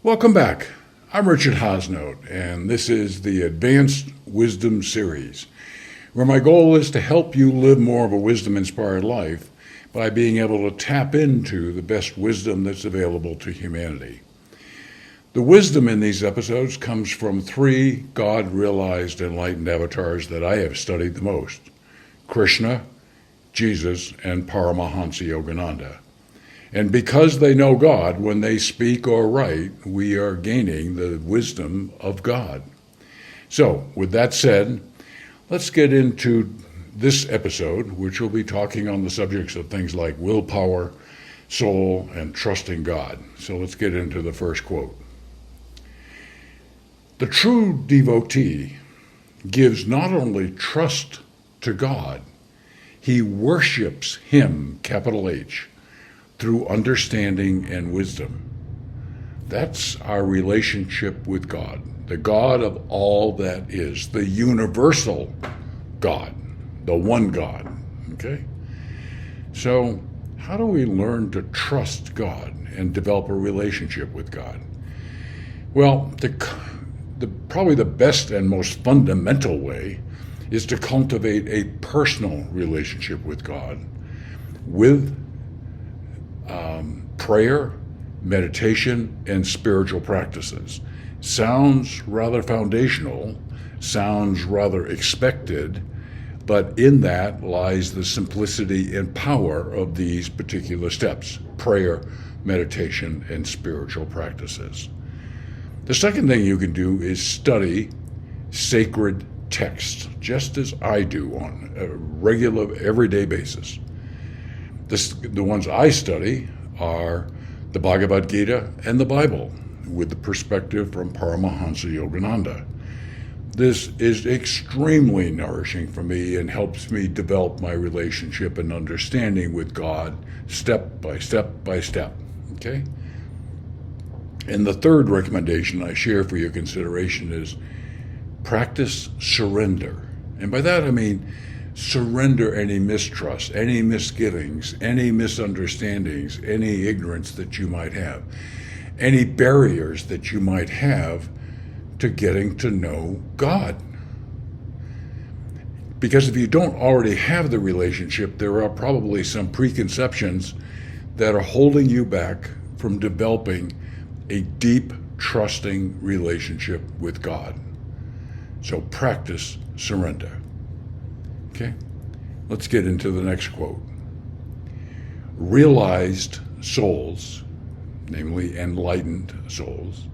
Welcome back. I'm Richard HAASNOOT, and this is the Advanced Wisdom Series, where my goal is to help you live more of a wisdom-inspired life by being able to tap into the best wisdom that's available to humanity. The wisdom in these episodes comes from three God-realized enlightened avatars that I have studied the most: Krishna, Jesus, and Paramahansa Yogananda. And because they know God, when they speak or write, we are gaining the wisdom of God. So, with that said, let's get into this episode, which will be talking on the subjects of things like willpower, soul, and trusting God. So let's get into the first quote. The true devotee gives not only trust to God, he worships Him, capital H, through understanding and wisdom. That's our relationship with God, the God of all that is, the universal God, the one God, okay? So how do we learn to trust God and develop a relationship with God? Well, probably the best and most fundamental way is to cultivate a personal relationship with God with prayer, meditation, and spiritual practices. Sounds rather foundational, sounds rather expected, but in that lies the simplicity and power of these particular steps: prayer, meditation, and spiritual practices. The second thing you can do is study sacred texts, just as I do on a regular, everyday basis. The ones I study are the Bhagavad Gita and the Bible, with the perspective from Paramahansa Yogananda. This is extremely nourishing for me and helps me develop my relationship and understanding with God step by step by step, okay? And the third recommendation I share for your consideration is practice surrender. And by that I mean surrender any mistrust, any misgivings, any misunderstandings, any ignorance that you might have, any barriers that you might have to getting to know God. Because if you don't already have the relationship, there are probably some preconceptions that are holding you back from developing a deep, trusting relationship with God. So practice surrender. Okay, let's get into the next quote. Realized souls, namely enlightened souls,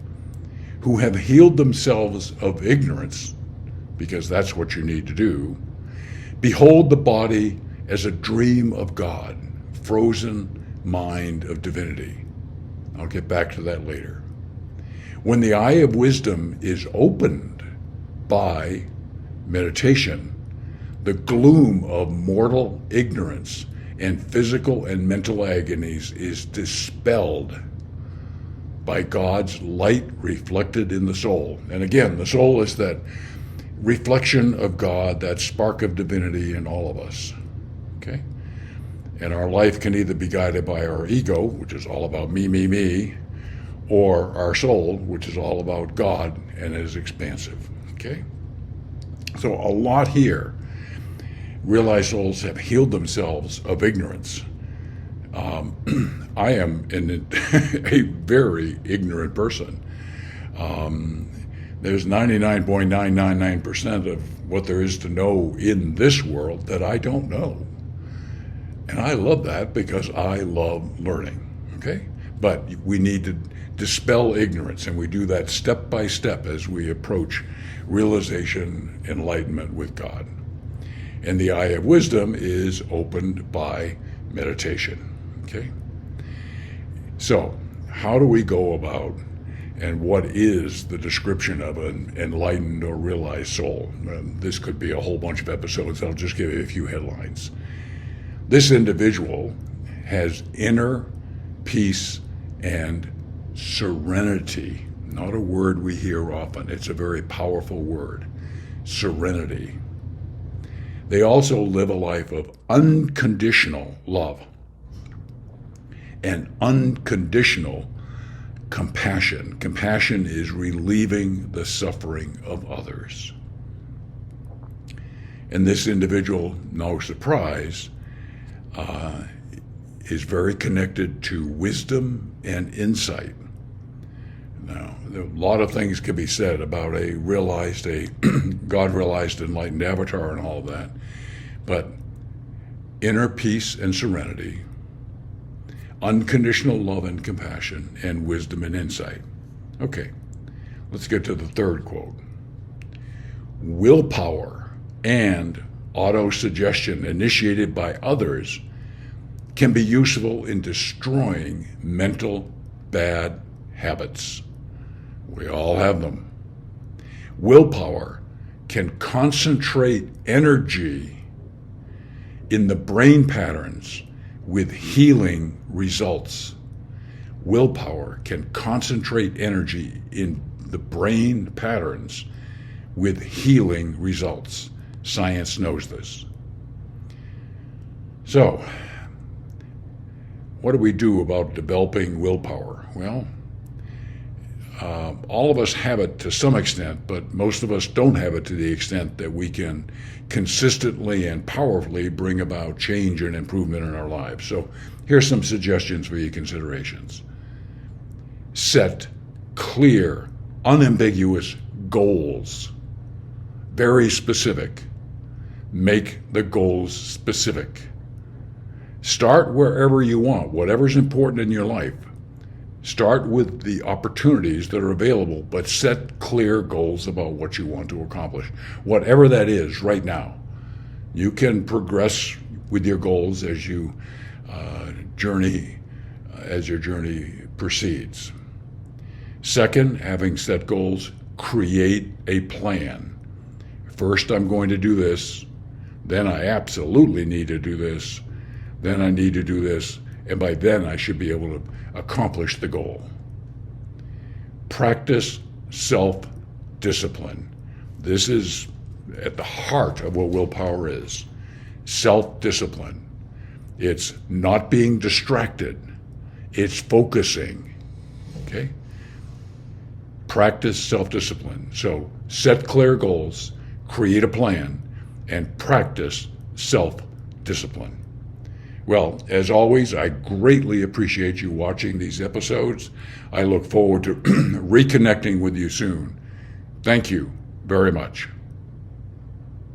who have healed themselves of ignorance, because that's what you need to do, behold the body as a dream of God, frozen mind of divinity. I'll get back to that later. When the eye of wisdom is opened by meditation, the gloom of mortal ignorance and physical and mental agonies is dispelled by God's light reflected in the soul. And again, the soul is that reflection of God, that spark of divinity in all of us, okay? And our life can either be guided by our ego, which is all about me, or our soul, which is all about God and is expansive, okay? So a lot here. Realized souls have healed themselves of ignorance. I am a very ignorant person. There's 99.999% of what there is to know in this world that I don't know. And I love that because I love learning, okay? But we need to dispel ignorance, and we do that step by step as we approach realization, enlightenment with God. And the eye of wisdom is opened by meditation, okay? So, how do we go about, and what is the description of an enlightened or realized soul? This could be a whole bunch of episodes. I'll just give you a few headlines. This individual has inner peace and serenity. Not a word we hear often. It's a very powerful word. Serenity. They also live a life of unconditional love and unconditional compassion. Compassion is relieving the suffering of others. And this individual, no surprise, is very connected to wisdom and insight. Now, a lot of things can be said about a God-realized enlightened avatar and all of that, but inner peace and serenity, unconditional love and compassion, and wisdom and insight. Okay, let's get to the third quote. Willpower and auto-suggestion initiated by others can be useful in destroying mental bad habits. We all have them. Willpower can concentrate energy in the brain patterns with healing results. Willpower can concentrate energy in the brain patterns with healing results. Science knows this. So, what do we do about developing willpower? Well, all of us have it to some extent, but most of us don't have it to the extent that we can consistently and powerfully bring about change and improvement in our lives. So here's some suggestions for your considerations. Set clear, unambiguous goals. Very specific. Make the goals specific. Start wherever you want, whatever's important in your life. Start with the opportunities that are available, but set clear goals about what you want to accomplish. Whatever that is right now. You can progress with your goals as you as your journey proceeds. Second, having set goals, create a plan. First, I'm going to do this. Then I absolutely need to do this. Then I need to do this. And by then I should be able to accomplish the goal. Practice self-discipline. This is at the heart of what willpower is. Self-discipline. It's not being distracted. It's focusing. Okay? Practice self-discipline. So set clear goals, create a plan, and practice self-discipline. Well, as always, I greatly appreciate you watching these episodes. I look forward to reconnecting with you soon. Thank you very much.